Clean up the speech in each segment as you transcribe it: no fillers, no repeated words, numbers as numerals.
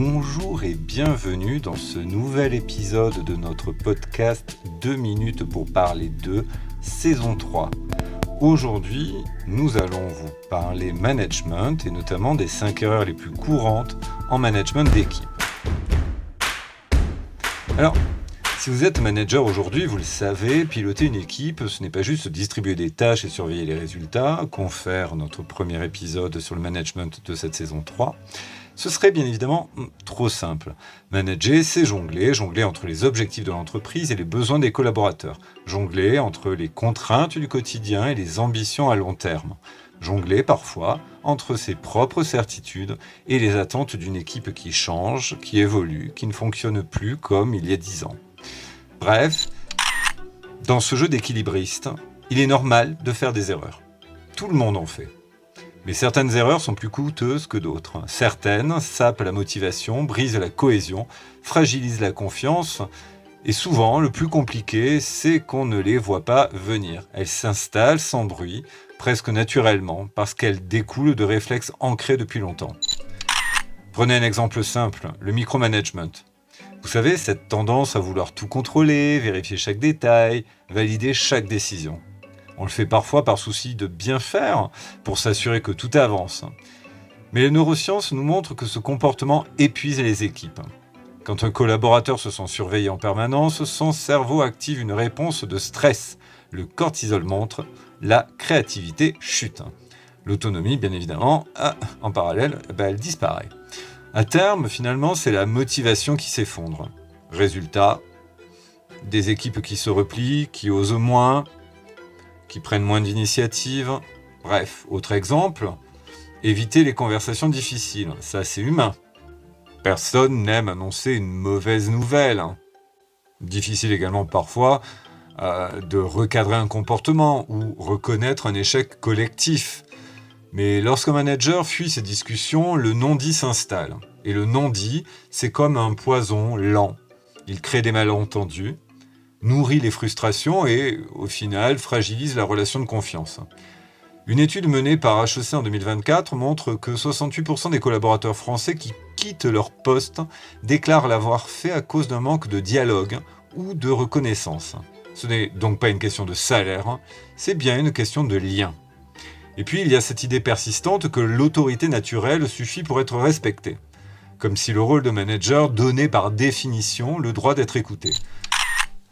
Bonjour et bienvenue dans ce nouvel épisode de notre podcast 2 minutes pour parler de saison 3. Aujourd'hui, nous allons vous parler management et notamment des 5 erreurs les plus courantes en management d'équipe. Alors, si vous êtes manager aujourd'hui, vous le savez, piloter une équipe, ce n'est pas juste distribuer des tâches et surveiller les résultats, confère notre premier épisode sur le management de cette saison 3. Ce serait bien évidemment trop simple. Manager, c'est jongler entre les objectifs de l'entreprise et les besoins des collaborateurs. Jongler entre les contraintes du quotidien et les ambitions à long terme. Jongler parfois entre ses propres certitudes et les attentes d'une équipe qui change, qui évolue, qui ne fonctionne plus comme il y a 10 ans. Bref, dans ce jeu d'équilibriste, il est normal de faire des erreurs. Tout le monde en fait. Mais certaines erreurs sont plus coûteuses que d'autres. Certaines sapent la motivation, brisent la cohésion, fragilisent la confiance. Et souvent, le plus compliqué, c'est qu'on ne les voit pas venir. Elles s'installent sans bruit, presque naturellement, parce qu'elles découlent de réflexes ancrés depuis longtemps. Prenez un exemple simple, le micromanagement. Vous savez, cette tendance à vouloir tout contrôler, vérifier chaque détail, valider chaque décision. On le fait parfois par souci de bien faire, pour s'assurer que tout avance. Mais les neurosciences nous montrent que ce comportement épuise les équipes. Quand un collaborateur se sent surveillé en permanence, son cerveau active une réponse de stress. Le cortisol monte, la créativité chute. L'autonomie, bien évidemment, en parallèle, elle disparaît. À terme, finalement, c'est la motivation qui s'effondre. Résultat, des équipes qui se replient, qui osent moins, qui prennent moins d'initiatives. Bref, autre exemple, éviter les conversations difficiles. Ça, c'est humain. Personne n'aime annoncer une mauvaise nouvelle. Difficile également parfois de recadrer un comportement ou reconnaître un échec collectif. Mais lorsqu'un manager fuit ces discussions, le non-dit s'installe. Et le non-dit, c'est comme un poison lent. Il crée des malentendus, nourrit les frustrations et, au final, fragilise la relation de confiance. Une étude menée par HEC en 2024 montre que 68% des collaborateurs français qui quittent leur poste déclarent l'avoir fait à cause d'un manque de dialogue ou de reconnaissance. Ce n'est donc pas une question de salaire, c'est bien une question de lien. Et puis, il y a cette idée persistante que l'autorité naturelle suffit pour être respectée. Comme si le rôle de manager donnait par définition le droit d'être écouté.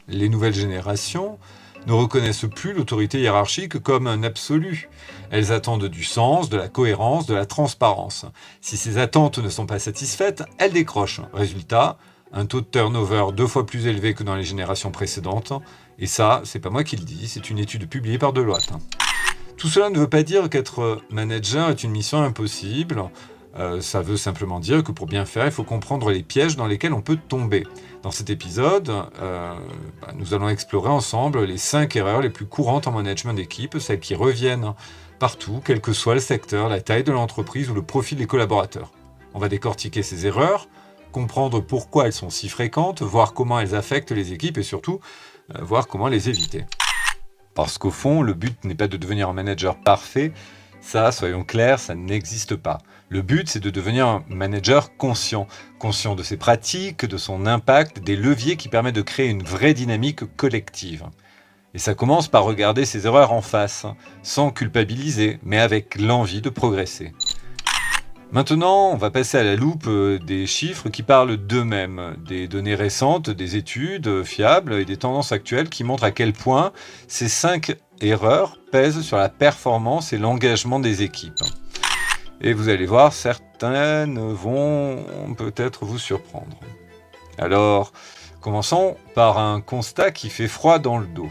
Les nouvelles générations ne reconnaissent plus l'autorité hiérarchique comme un absolu. Elles attendent du sens, de la cohérence, de la transparence. Si ces attentes ne sont pas satisfaites, elles décrochent. Résultat, un taux de turnover 2 fois plus élevé que dans les générations précédentes. Et ça, c'est pas moi qui le dis, c'est une étude publiée par Deloitte. Tout cela ne veut pas dire qu'être manager est une mission impossible. Ça veut simplement dire que pour bien faire, il faut comprendre les pièges dans lesquels on peut tomber. Dans cet épisode, nous allons explorer ensemble les 5 erreurs les plus courantes en management d'équipe, celles qui reviennent partout, quel que soit le secteur, la taille de l'entreprise ou le profil des collaborateurs. On va décortiquer ces erreurs, comprendre pourquoi elles sont si fréquentes, voir comment elles affectent les équipes et surtout, voir comment les éviter. Parce qu'au fond, le but n'est pas de devenir un manager parfait, ça, soyons clairs, ça n'existe pas. Le but, c'est de devenir un manager conscient de ses pratiques, de son impact, des leviers qui permettent de créer une vraie dynamique collective. Et ça commence par regarder ses erreurs en face, sans culpabiliser, mais avec l'envie de progresser. Maintenant, on va passer à la loupe des chiffres qui parlent d'eux-mêmes, des données récentes, des études fiables et des tendances actuelles qui montrent à quel point ces 5 erreurs pèsent sur la performance et l'engagement des équipes. Et vous allez voir, certaines vont peut-être vous surprendre. Alors, commençons par un constat qui fait froid dans le dos.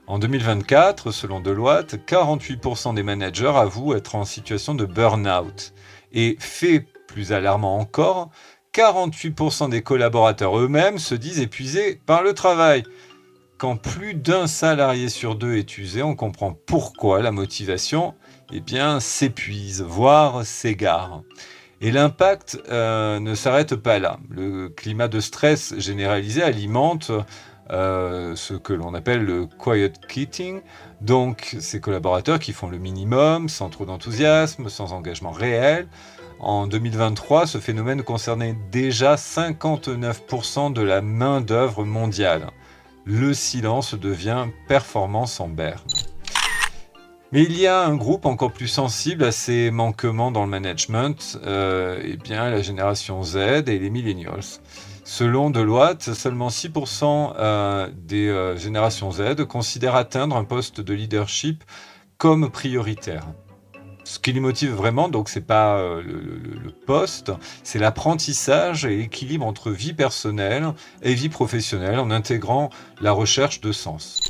En 2024, selon Deloitte, 48% des managers avouent être en situation de burn-out. Et fait plus alarmant encore, 48% des collaborateurs eux-mêmes se disent épuisés par le travail. Quand plus d'un salarié sur 2 est usé, on comprend pourquoi la motivation s'épuise, voire s'égare. Et l'impact ne s'arrête pas là. Le climat de stress généralisé alimente ce que l'on appelle le quiet quitting, donc ces collaborateurs qui font le minimum, sans trop d'enthousiasme, sans engagement réel, En 2023, ce phénomène concernait déjà 59% de la main-d'œuvre mondiale. Le silence devient performance en berne. Mais il y a un groupe encore plus sensible à ces manquements dans le management, la génération Z et les millennials. Selon Deloitte, seulement 6% des générations Z considèrent atteindre un poste de leadership comme prioritaire. Ce qui les motive vraiment, donc c'est pas le poste, c'est l'apprentissage et l'équilibre entre vie personnelle et vie professionnelle en intégrant la recherche de sens.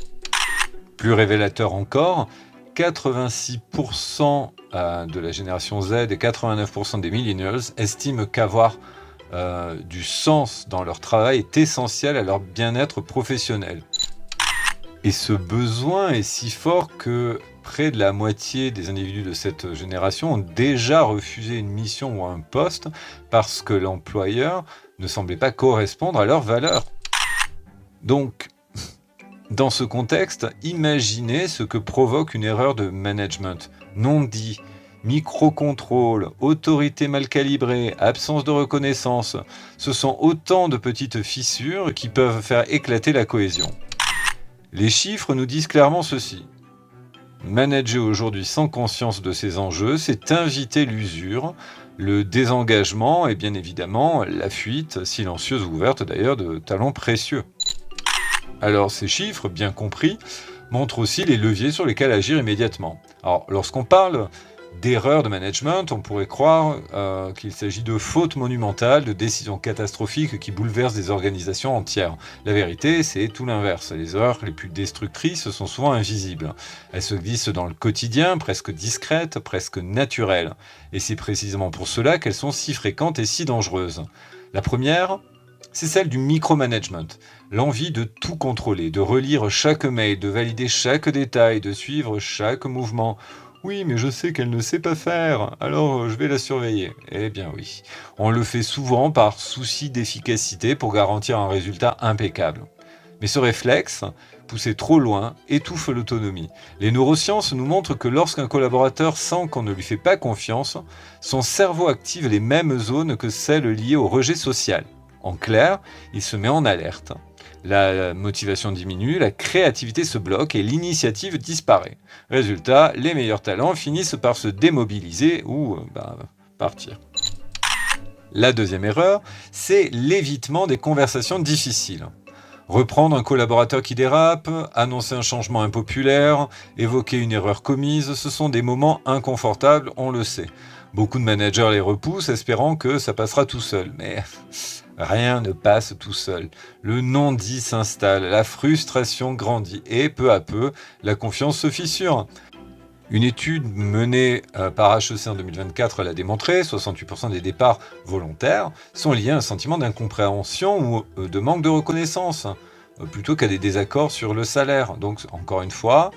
Plus révélateur encore, 86% de la génération Z et 89% des millennials estiment qu'avoir du sens dans leur travail est essentiel à leur bien-être professionnel. Et ce besoin est si fort que près de la moitié des individus de cette génération ont déjà refusé une mission ou un poste parce que l'employeur ne semblait pas correspondre à leurs valeurs. Donc, dans ce contexte, imaginez ce que provoque une erreur de management. Non dit, micro-contrôle, autorité mal calibrée, absence de reconnaissance. Ce sont autant de petites fissures qui peuvent faire éclater la cohésion. Les chiffres nous disent clairement ceci. Manager aujourd'hui sans conscience de ces enjeux, c'est inviter l'usure, le désengagement et bien évidemment la fuite, silencieuse ou ouverte d'ailleurs, de talents précieux. Alors ces chiffres, bien compris, montrent aussi les leviers sur lesquels agir immédiatement. Alors lorsqu'on parle d'erreurs de management, on pourrait croire qu'il s'agit de fautes monumentales, de décisions catastrophiques qui bouleversent des organisations entières. La vérité, c'est tout l'inverse. Les erreurs les plus destructrices sont souvent invisibles. Elles se glissent dans le quotidien, presque discrètes, presque naturelles. Et c'est précisément pour cela qu'elles sont si fréquentes et si dangereuses. La première, c'est celle du micromanagement. L'envie de tout contrôler, de relire chaque mail, de valider chaque détail, de suivre chaque mouvement. Oui, mais je sais qu'elle ne sait pas faire, alors je vais la surveiller. Eh bien oui, on le fait souvent par souci d'efficacité pour garantir un résultat impeccable. Mais ce réflexe, poussé trop loin, étouffe l'autonomie. Les neurosciences nous montrent que lorsqu'un collaborateur sent qu'on ne lui fait pas confiance, son cerveau active les mêmes zones que celles liées au rejet social. En clair, il se met en alerte. La motivation diminue, la créativité se bloque et l'initiative disparaît. Résultat, les meilleurs talents finissent par se démobiliser ou partir. La deuxième erreur, c'est l'évitement des conversations difficiles. Reprendre un collaborateur qui dérape, annoncer un changement impopulaire, évoquer une erreur commise, ce sont des moments inconfortables, on le sait. Beaucoup de managers les repoussent, espérant que ça passera tout seul. Mais rien ne passe tout seul. Le non-dit s'installe, la frustration grandit et peu à peu, la confiance se fissure. Une étude menée par HEC en 2024 l'a démontré, 68% des départs volontaires sont liés à un sentiment d'incompréhension ou de manque de reconnaissance, plutôt qu'à des désaccords sur le salaire. Donc encore une fois,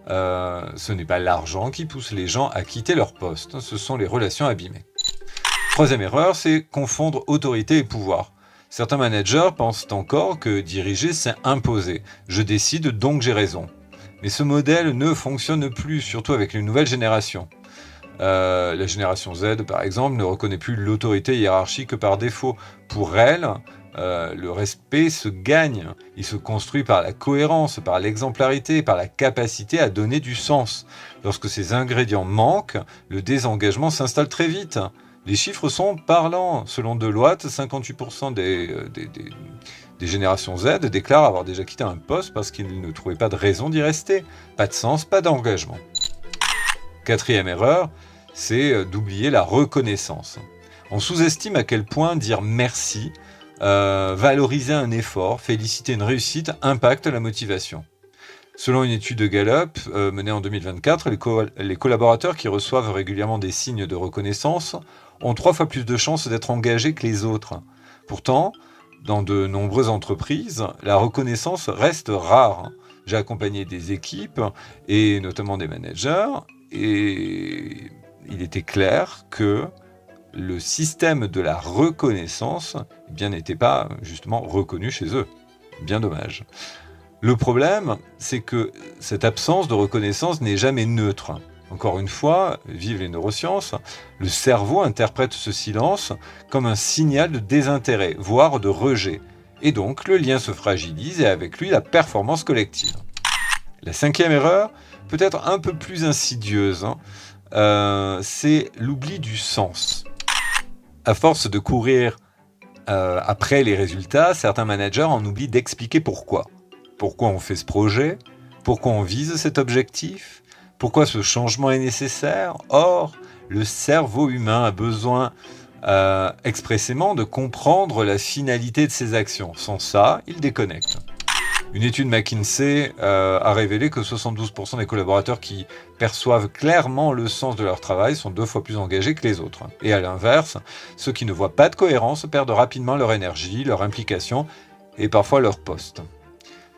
ce n'est pas l'argent qui pousse les gens à quitter leur poste, ce sont les relations abîmées. Troisième erreur, c'est confondre autorité et pouvoir. Certains managers pensent encore que diriger, c'est imposer. Je décide, donc j'ai raison. Mais ce modèle ne fonctionne plus, surtout avec les nouvelles générations. La génération Z, par exemple, ne reconnaît plus l'autorité hiérarchique par défaut. Pour elle, le respect se gagne. Il se construit par la cohérence, par l'exemplarité, par la capacité à donner du sens. Lorsque ces ingrédients manquent, le désengagement s'installe très vite. Les chiffres sont parlants. Selon Deloitte, 58% des générations Z déclarent avoir déjà quitté un poste parce qu'ils ne trouvaient pas de raison d'y rester. Pas de sens, pas d'engagement. Quatrième erreur, c'est d'oublier la reconnaissance. On sous-estime à quel point dire merci, valoriser un effort, féliciter une réussite impacte la motivation. Selon une étude de Gallup menée en 2024, les collaborateurs qui reçoivent régulièrement des signes de reconnaissance ont 3 fois plus de chances d'être engagés que les autres. Pourtant, dans de nombreuses entreprises, la reconnaissance reste rare. J'ai accompagné des équipes, et notamment des managers, et il était clair que le système de la reconnaissance n'était pas justement reconnu chez eux. Bien dommage. Le problème, c'est que cette absence de reconnaissance n'est jamais neutre. Encore une fois, vive les neurosciences, le cerveau interprète ce silence comme un signal de désintérêt, voire de rejet. Et donc, le lien se fragilise et avec lui la performance collective. La 5e erreur, peut-être un peu plus insidieuse, c'est l'oubli du sens. À force de courir après les résultats, certains managers en oublient d'expliquer pourquoi. Pourquoi on fait ce projet ? Pourquoi on vise cet objectif ? Pourquoi ce changement est nécessaire ? Or, le cerveau humain a besoin expressément de comprendre la finalité de ses actions. Sans ça, il déconnecte. Une étude McKinsey a révélé que 72% des collaborateurs qui perçoivent clairement le sens de leur travail sont 2 fois plus engagés que les autres. Et à l'inverse, ceux qui ne voient pas de cohérence perdent rapidement leur énergie, leur implication et parfois leur poste.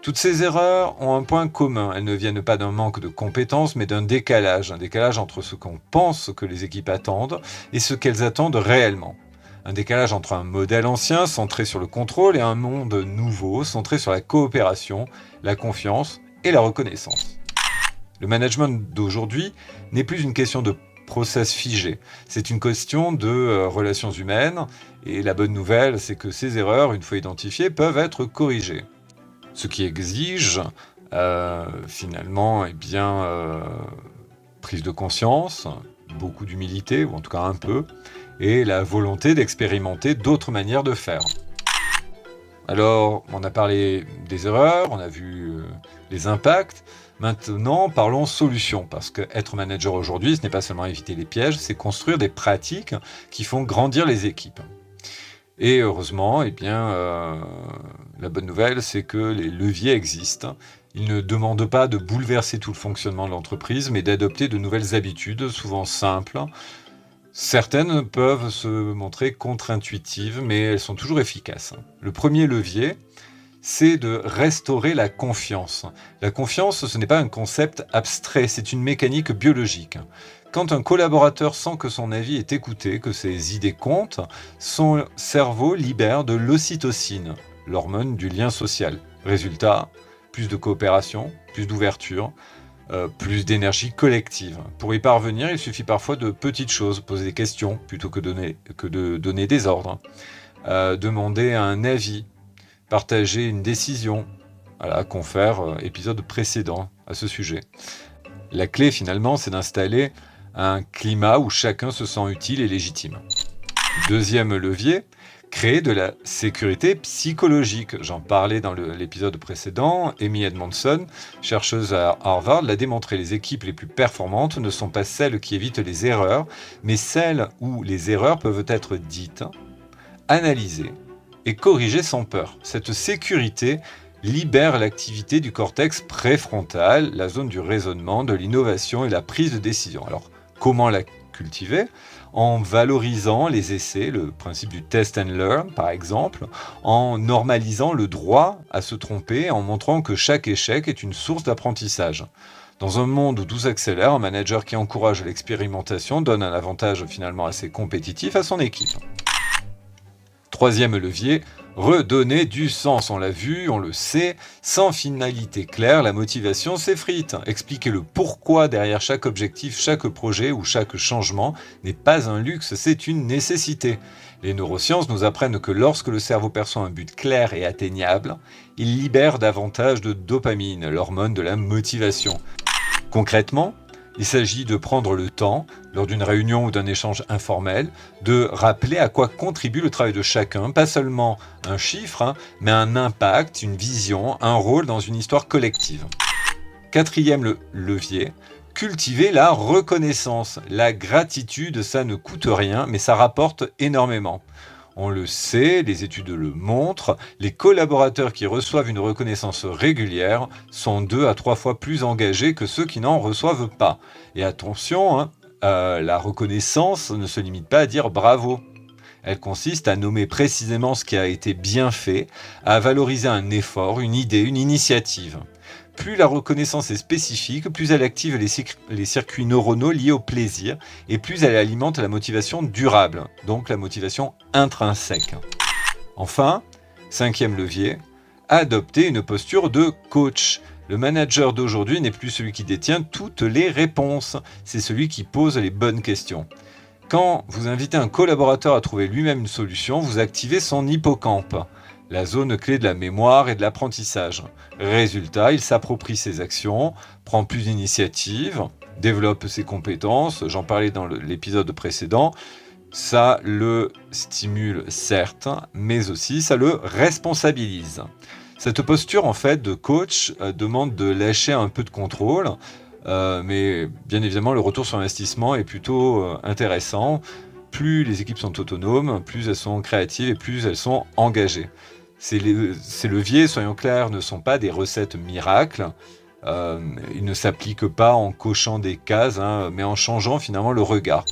Toutes ces erreurs ont un point commun. Elles ne viennent pas d'un manque de compétences, mais d'un décalage. Un décalage entre ce qu'on pense que les équipes attendent et ce qu'elles attendent réellement. Un décalage entre un modèle ancien centré sur le contrôle et un monde nouveau centré sur la coopération, la confiance et la reconnaissance. Le management d'aujourd'hui n'est plus une question de process figé, c'est une question de relations humaines et la bonne nouvelle, c'est que ces erreurs, une fois identifiées, peuvent être corrigées. Ce qui exige finalement prise de conscience, beaucoup d'humilité, ou en tout cas un peu, et la volonté d'expérimenter d'autres manières de faire. Alors, on a parlé des erreurs, on a vu les impacts. Maintenant, parlons solutions, parce que être manager aujourd'hui, ce n'est pas seulement éviter les pièges, c'est construire des pratiques qui font grandir les équipes. Et heureusement, la bonne nouvelle, c'est que les leviers existent. Ils ne demandent pas de bouleverser tout le fonctionnement de l'entreprise, mais d'adopter de nouvelles habitudes, souvent simples. Certaines peuvent se montrer contre-intuitives, mais elles sont toujours efficaces. Le premier levier, c'est de restaurer la confiance. La confiance, ce n'est pas un concept abstrait, c'est une mécanique biologique. Quand un collaborateur sent que son avis est écouté, que ses idées comptent, son cerveau libère de l'ocytocine, l'hormone du lien social. Résultat, plus de coopération, plus d'ouverture, plus d'énergie collective. Pour y parvenir, il suffit parfois de petites choses, poser des questions plutôt que de donner des ordres, demander un avis, partager une décision. Voilà, confère épisode précédent à ce sujet. La clé finalement, c'est d'installer un climat où chacun se sent utile et légitime. Deuxième levier, créer de la sécurité psychologique. J'en parlais dans l'épisode précédent. Amy Edmondson, chercheuse à Harvard, l'a démontré. Les équipes les plus performantes ne sont pas celles qui évitent les erreurs, mais celles où les erreurs peuvent être dites, analysées et corrigées sans peur. Cette sécurité libère l'activité du cortex préfrontal, la zone du raisonnement, de l'innovation et la prise de décision. Alors, comment la cultiver ? En valorisant les essais, le principe du test and learn par exemple, en normalisant le droit à se tromper, en montrant que chaque échec est une source d'apprentissage. Dans un monde où tout s'accélère, un manager qui encourage l'expérimentation donne un avantage finalement assez compétitif à son équipe. Troisième levier, redonner du sens. On l'a vu, on le sait, sans finalité claire, la motivation s'effrite. Expliquer le pourquoi derrière chaque objectif, chaque projet ou chaque changement n'est pas un luxe, c'est une nécessité. Les neurosciences nous apprennent que lorsque le cerveau perçoit un but clair et atteignable, il libère davantage de dopamine, l'hormone de la motivation. Concrètement, il s'agit de prendre le temps, lors d'une réunion ou d'un échange informel, de rappeler à quoi contribue le travail de chacun, pas seulement un chiffre, mais un impact, une vision, un rôle dans une histoire collective. Quatrième levier, cultiver la reconnaissance. La gratitude, ça ne coûte rien, mais ça rapporte énormément. On le sait, les études le montrent, les collaborateurs qui reçoivent une reconnaissance régulière sont 2 à 3 fois plus engagés que ceux qui n'en reçoivent pas. Et attention, la reconnaissance ne se limite pas à dire bravo. Elle consiste à nommer précisément ce qui a été bien fait, à valoriser un effort, une idée, une initiative. Plus la reconnaissance est spécifique, plus elle active les circuits neuronaux liés au plaisir et plus elle alimente la motivation durable, donc la motivation intrinsèque. Enfin, 5e levier, adopter une posture de coach. Le manager d'aujourd'hui n'est plus celui qui détient toutes les réponses, c'est celui qui pose les bonnes questions. Quand vous invitez un collaborateur à trouver lui-même une solution, vous activez son hippocampe, la zone clé de la mémoire et de l'apprentissage. Résultat, il s'approprie ses actions, prend plus d'initiative, développe ses compétences, j'en parlais dans l'épisode précédent. Ça le stimule certes, mais aussi ça le responsabilise. Cette posture en fait de coach demande de lâcher un peu de contrôle, mais bien évidemment le retour sur investissement est plutôt intéressant. Plus les équipes sont autonomes, plus elles sont créatives et plus elles sont engagées. Ces leviers, soyons clairs, ne sont pas des recettes miracles. Ils ne s'appliquent pas en cochant des cases, mais en changeant finalement le regard.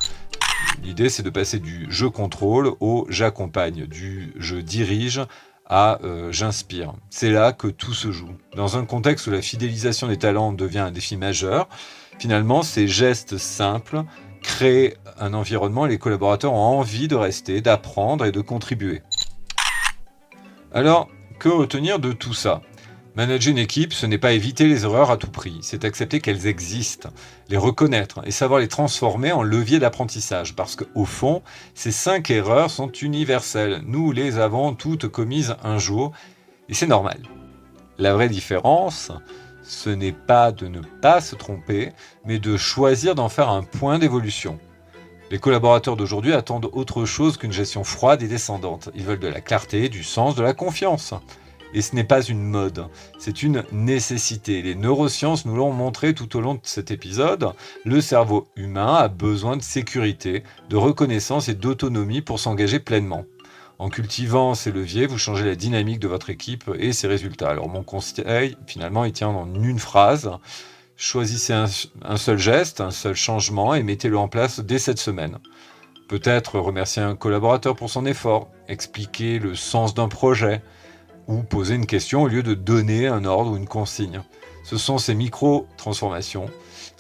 L'idée, c'est de passer du « je contrôle » au « j'accompagne », du « je dirige » à « j'inspire ». C'est là que tout se joue. Dans un contexte où la fidélisation des talents devient un défi majeur, finalement, ces gestes simples créent un environnement où les collaborateurs ont envie de rester, d'apprendre et de contribuer. Alors, que retenir de tout ça ? Manager une équipe, ce n'est pas éviter les erreurs à tout prix, c'est accepter qu'elles existent, les reconnaître et savoir les transformer en levier d'apprentissage. Parce qu'au fond, ces 5 erreurs sont universelles. Nous les avons toutes commises un jour et c'est normal. La vraie différence, ce n'est pas de ne pas se tromper, mais de choisir d'en faire un point d'évolution. Les collaborateurs d'aujourd'hui attendent autre chose qu'une gestion froide et descendante. Ils veulent de la clarté, du sens, de la confiance. Et ce n'est pas une mode, c'est une nécessité. Les neurosciences nous l'ont montré tout au long de cet épisode. Le cerveau humain a besoin de sécurité, de reconnaissance et d'autonomie pour s'engager pleinement. En cultivant ces leviers, vous changez la dynamique de votre équipe et ses résultats. Alors mon conseil, finalement, il tient en une phrase. Choisissez un seul geste, un seul changement et mettez-le en place dès cette semaine. Peut-être remercier un collaborateur pour son effort, expliquer le sens d'un projet, ou poser une question au lieu de donner un ordre ou une consigne. Ce sont ces micro-transformations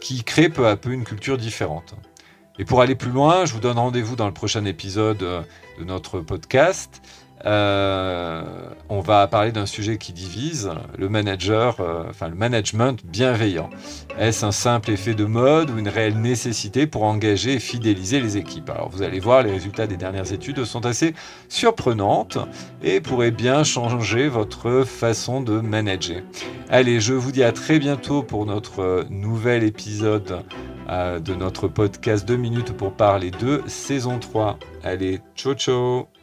qui créent peu à peu une culture différente. Et pour aller plus loin, je vous donne rendez-vous dans le prochain épisode de notre podcast. On va parler d'un sujet qui divise, le management bienveillant. Est-ce un simple effet de mode ou une réelle nécessité pour engager et fidéliser les équipes ? Alors vous allez voir, les résultats des dernières études sont assez surprenantes et pourraient bien changer votre façon de manager. Allez, je vous dis à très bientôt pour notre nouvel épisode de notre podcast 2 minutes pour parler de saison 3. Allez, ciao ciao!